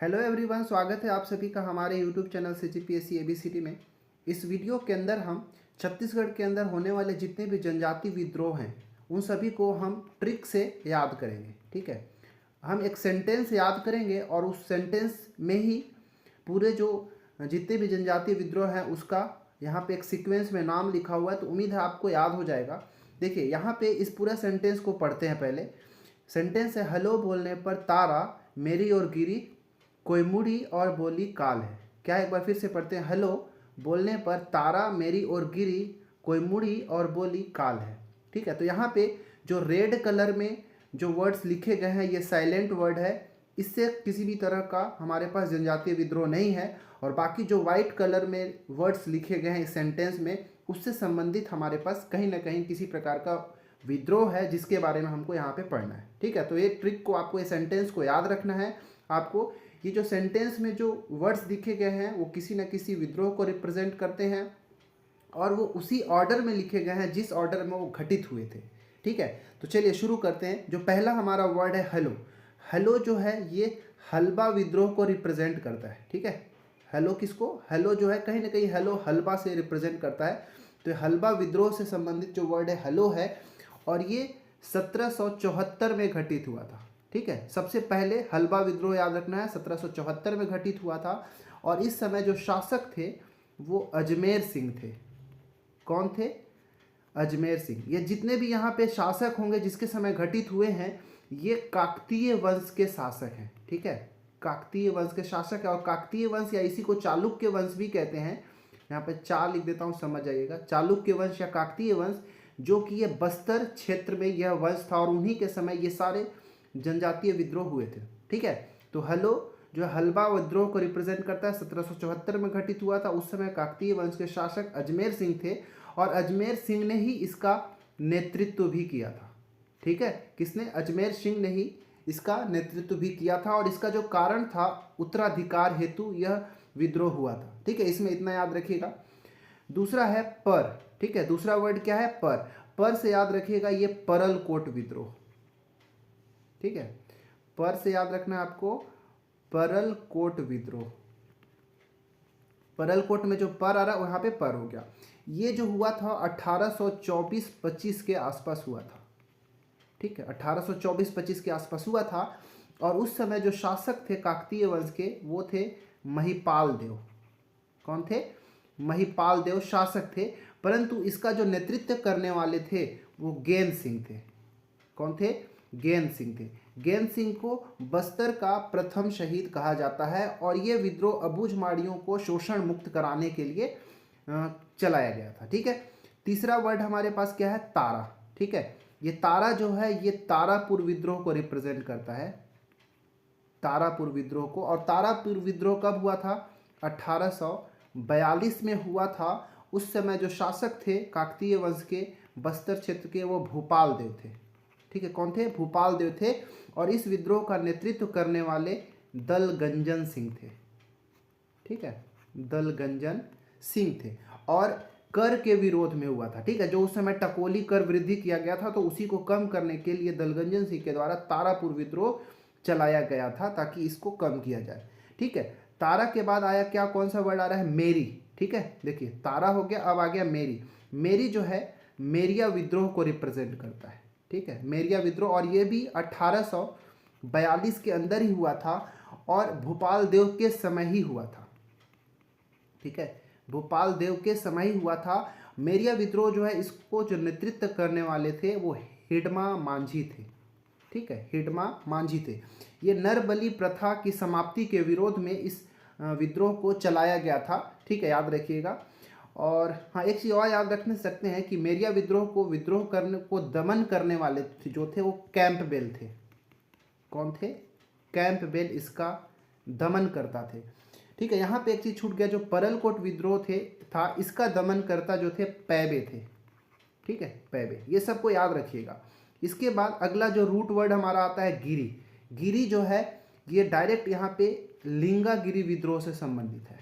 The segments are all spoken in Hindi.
हेलो एवरीवन, स्वागत है आप सभी का हमारे यूट्यूब चैनल CGPSC ABCD में। इस वीडियो के अंदर हम छत्तीसगढ़ के अंदर होने वाले जितने भी जनजाति विद्रोह हैं उन सभी को हम ट्रिक से याद करेंगे। ठीक है, हम एक सेंटेंस याद करेंगे और उस सेंटेंस में ही पूरे जो जितने भी जनजातीय विद्रोह हैं उसका यहाँ पे एक सीक्वेंस में नाम लिखा हुआ है, तो उम्मीद है आपको याद हो जाएगा। देखिए यहाँ पे इस पूरा सेंटेंस को पढ़ते हैं। पहले सेंटेंस है, हेलो बोलने पर तारा मेरी ओर गिरी, कोई मुड़ी और बोली काल है। क्या, एक बार फिर से पढ़ते हैं। हेलो बोलने पर तारा मेरी ओर गिरी, कोई मुड़ी और बोली काल है। ठीक है, तो यहाँ पे जो रेड कलर में जो वर्ड्स लिखे गए हैं ये साइलेंट वर्ड है, इससे किसी भी तरह का हमारे पास जनजातीय विद्रोह नहीं है। और बाकी जो वाइट कलर में वर्ड्स लिखे गए हैं इस सेंटेंस में, उससे संबंधित हमारे पास कहीं ना कहीं किसी प्रकार का विद्रोह है जिसके बारे में हमको यहाँ पे पढ़ना है। ठीक है, तो ये ट्रिक को आपको, ये सेंटेंस को याद रखना है आपको। ये जो सेंटेंस में जो वर्ड्स लिखे गए हैं वो किसी न किसी विद्रोह को रिप्रेजेंट करते हैं और वो उसी ऑर्डर में लिखे गए हैं जिस ऑर्डर में वो घटित हुए थे। ठीक है, तो चलिए शुरू करते हैं। जो पहला हमारा वर्ड है हेलो। हेलो जो है ये हलबा विद्रोह को रिप्रेजेंट करता है। ठीक है, हेलो किसको, हेलो जो है कहीं ना कहीं हेलो हलबा से रिप्रेजेंट करता है। तो हलबा विद्रोह से संबंधित जो वर्ड है हेलो है और ये 1774 में घटित हुआ था। ठीक है, सबसे पहले हलबा विद्रोह याद रखना है, 1774 में घटित हुआ था। और इस समय जो शासक थे वो अजमेर सिंह थे। कौन थे? अजमेर सिंह। ये जितने भी यहाँ पे शासक होंगे जिसके समय घटित हुए हैं ये काकतीय वंश के शासक हैं। ठीक है, काकतीय वंश के शासक है। और काकतीय वंश या इसी को चालुक्य वंश भी कहते हैं। यहाँ पे लिख देता हूँ, समझ जाइएगा। चालुक्य वंश या काकतीय वंश, जो कि ये बस्तर क्षेत्र में यह वंश था और उन्हीं के समय ये सारे जनजातीय विद्रोह हुए थे। ठीक है, तो हेलो जो हलबा विद्रोह को रिप्रेजेंट करता है, 1774 में घटित हुआ था। उस समय काकतीय वंश के शासक अजमेर सिंह थे और अजमेर सिंह ने ही इसका नेतृत्व भी किया था। ठीक है, किसने? अजमेर सिंह ने ही इसका नेतृत्व भी किया था और इसका जो कारण था उत्तराधिकार हेतु यह विद्रोह हुआ था। ठीक है, इसमें इतना याद रखिएगा। दूसरा है पर। ठीक है, दूसरा वर्ड क्या है? पर। पर से याद रखिएगा ये परलकोट विद्रोह। ठीक है, पर से याद रखना है आपको परलकोट विद्रोह। परलकोट में जो पर आ रहा है वहां पे पर हो गया। ये जो हुआ था 1824-25 के आसपास हुआ था। ठीक है, 1824-25 के आसपास हुआ था और उस समय जो शासक थे काकतीय वंश के वो थे महिपाल देव। कौन थे? महिपाल देव शासक थे, परंतु इसका जो नेतृत्व करने वाले थे वो गेंद सिंह थे। कौन थे? गेंद सिंह थे। गेंद सिंह को बस्तर का प्रथम शहीद कहा जाता है और ये विद्रोह अबूझमाड़ियों को शोषण मुक्त कराने के लिए चलाया गया था। ठीक है, तीसरा वर्ड हमारे पास क्या है? तारा। ठीक है, ये तारा जो है ये तारापुर विद्रोह को रिप्रेजेंट करता है, तारापुर विद्रोह को। और तारापुर विद्रोह कब हुआ था? 1842 में हुआ था। उस समय जो शासक थे काकतीय वंश के बस्तर क्षेत्र के वो भूपाल देव थे। ठीक है, कौन थे? भूपाल देव थे। और इस विद्रोह का नेतृत्व करने वाले दलगंजन सिंह थे। ठीक है, दलगंजन सिंह थे और कर के विरोध में हुआ था। ठीक है, जो उस समय टकोली कर वृद्धि किया गया था तो उसी को कम करने के लिए दलगंजन सिंह के द्वारा तारापुर विद्रोह चलाया गया था ताकि इसको कम किया जाए। ठीक है, तारा के बाद आया क्या? कौन सा वर्ड आ रहा है? मेरी। ठीक है, देखिए तारा हो गया, अब आ गया मेरी। मेरी जो है मेरिया विद्रोह को रिप्रेजेंट करता है। ठीक है, मेरिया विद्रोह, और ये भी 1842 के अंदर ही हुआ था और भूपाल देव के समय ही हुआ था। ठीक है, भूपाल देव के समय ही हुआ था। मेरिया विद्रोह जो है इसको जो नेतृत्व करने वाले थे वो हिडमा मांझी थे। ठीक है, हिडमा मांझी थे। ये नरबली प्रथा की समाप्ति के विरोध में इस विद्रोह को चलाया गया था। ठीक है, याद रखिएगा। और हाँ, एक चीज़ और याद रख सकते हैं कि मेरिया विद्रोह को दमन करने वाले जो थे वो कैंपबेल थे। कौन थे? कैंपबेल इसका दमन करता थे। ठीक है, यहाँ पे एक चीज़ छूट गया, जो परलकोट विद्रोह था इसका दमनकर्ता जो थे पैबे थे। ठीक है, पैबे, ये सबको याद रखिएगा। इसके बाद अगला जो रूट वर्ड हमारा आता है गिरी। गिरी जो है ये डायरेक्ट यहाँ पे लिंगागिरी विद्रोह से संबंधित है।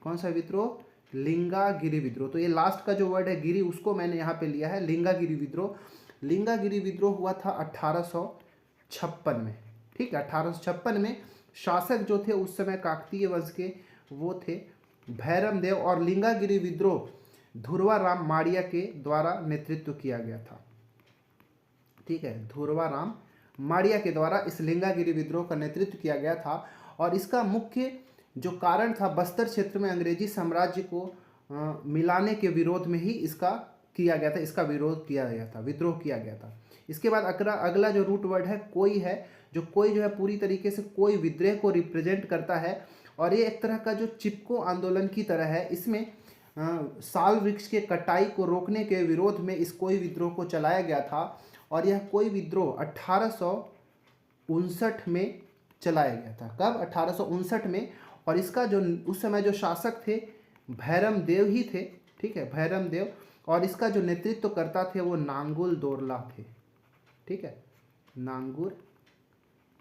कौन सा विद्रोह? लिंगागिरी विद्रोह। तो ये लास्ट का जो वर्ड है गिरी उसको मैंने यहाँ पे लिया है, लिंगागिरी विद्रोह। लिंगागिरी विद्रोह हुआ था 1856 में। ठीक है, 1856 में शासक जो थे उस समय काकतीय वंश के वो थे भैरम देव, और लिंगागिरी विद्रोह धुरवा राम माड़िया के द्वारा नेतृत्व किया गया था। ठीक है, धुरवा राम माड़िया के द्वारा इस लिंगागिरी विद्रोह का नेतृत्व किया गया था। और इसका मुख्य जो कारण था, बस्तर क्षेत्र में अंग्रेजी साम्राज्य को मिलाने के विरोध में ही इसका किया गया था, इसका विरोध किया गया था, विद्रोह किया गया था। इसके बाद अगला जो रूट वर्ड है कोई है, जो कोई जो है पूरी तरीके से कोई विद्रोह को रिप्रेजेंट करता है, और ये एक तरह का जो चिपको आंदोलन की तरह है। इसमें साल वृक्ष के कटाई को रोकने के विरोध में इस कोई विद्रोह को चलाया गया था, और यह कोई विद्रोह 1859 में चलाया गया था। कब? 1859 में। और इसका जो उस समय जो शासक थे भैरम देव ही थे। ठीक है, भैरम देव, और इसका जो नेतृत्व करता थे वो नांगुल दोरला थे। ठीक है, नांगुल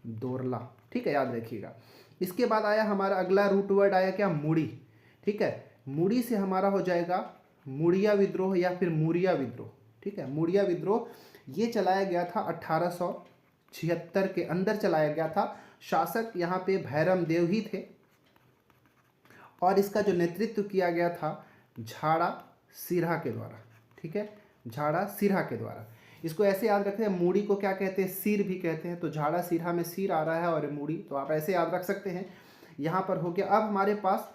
दोरला। ठीक है, याद रखिएगा। इसके बाद आया हमारा अगला रूट वर्ड आया क्या? मुड़ी। ठीक है, मुड़ी से हमारा हो जाएगा मुड़िया विद्रोह या फिर मुरिया विद्रोह। ठीक है, मुड़िया विद्रोह ये चलाया गया था 1876 के अंदर चलाया गया था। शासक यहाँ पे भैरम देव ही थे, और इसका जो नेतृत्व किया गया था झाड़ा सिरहा के द्वारा। ठीक है, झाड़ा सिरहा के द्वारा। इसको ऐसे याद रखते हैं, मूड़ी को क्या कहते हैं? सिर भी कहते हैं। तो झाड़ा सिरहा में सिर आ रहा है और मूड़ी, तो आप ऐसे याद रख सकते हैं। यहाँ पर हो गया। अब हमारे पास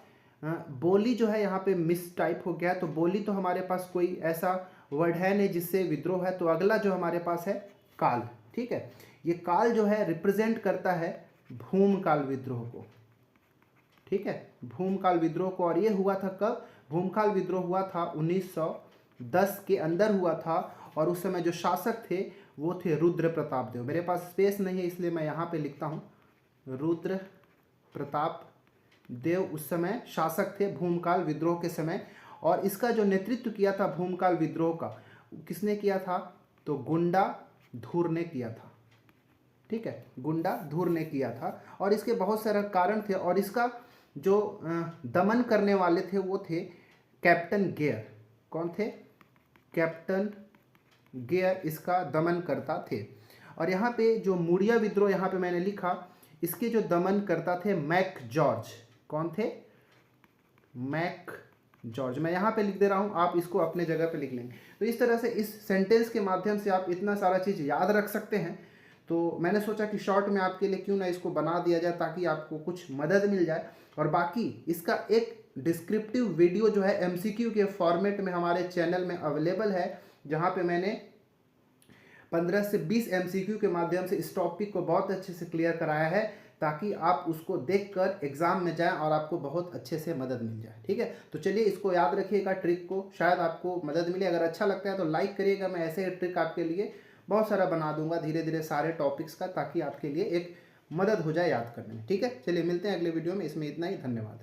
बोली जो है यहाँ पे मिस टाइप हो गया, तो बोली तो हमारे पास कोई ऐसा वर्ड है नहीं जिससे विद्रोह है। तो अगला जो हमारे पास है काल। ठीक है, ये काल जो है रिप्रेजेंट करता है भूमकाल विद्रोह को। ठीक है, भूमकाल विद्रोह को। और ये हुआ था कब? भूमकाल विद्रोह हुआ था 1910 के अंदर हुआ था, और उस समय जो शासक थे वो थे रुद्र प्रताप देव। मेरे पास स्पेस नहीं है इसलिए मैं यहाँ पे लिखता हूँ रुद्र प्रताप देव उस समय शासक थे भूमकाल विद्रोह के समय। और इसका जो नेतृत्व किया था भूमकाल विद्रोह का, किसने किया था? तो गुंडा धूर ने किया था। ठीक है, गुंडा धूर ने किया था। और इसके बहुत सारे कारण थे, और इसका जो दमन करने वाले थे वो थे कैप्टन गेयर। कौन थे? कैप्टन गेयर इसका दमन करता थे। और यहाँ पे जो मुड़िया विद्रोह यहाँ पे मैंने लिखा, इसके जो दमन करता थे मैक जॉर्ज। कौन थे? Mac George. मैं यहाँ पे लिख दे रहा हूँ, आप इसको अपने जगह पे लिख लेंगे। तो इस तरह से इस सेंटेंस के माध्यम से आप इतना सारा चीज़ याद रख सकते हैं। तो मैंने सोचा कि शॉर्ट में आपके लिए क्यों ना इसको बना दिया जाए, ताकि आपको कुछ मदद मिल जाए। और बाकी इसका एक डिस्क्रिप्टिव वीडियो जो है MCQ के फॉर्मेट में हमारे चैनल में अवेलेबल है, जहाँ पे मैंने 15 से 20 MCQ के माध्यम से इस टॉपिक को बहुत अच्छे से क्लियर कराया है, ताकि आप उसको देखकर एग्जाम में जाएं और आपको बहुत अच्छे से मदद मिल जाए। ठीक है, तो चलिए इसको याद रखिएगा, ट्रिक को, शायद आपको मदद मिले। अगर अच्छा लगता है तो लाइक करिएगा। मैं ऐसे ही ट्रिक आपके लिए बहुत सारा बना दूंगा धीरे धीरे सारे टॉपिक्स का, ताकि आपके लिए एक मदद हो जाए याद करने में। ठीक है, चलिए मिलते हैं अगले वीडियो में। इसमें इतना ही, धन्यवाद।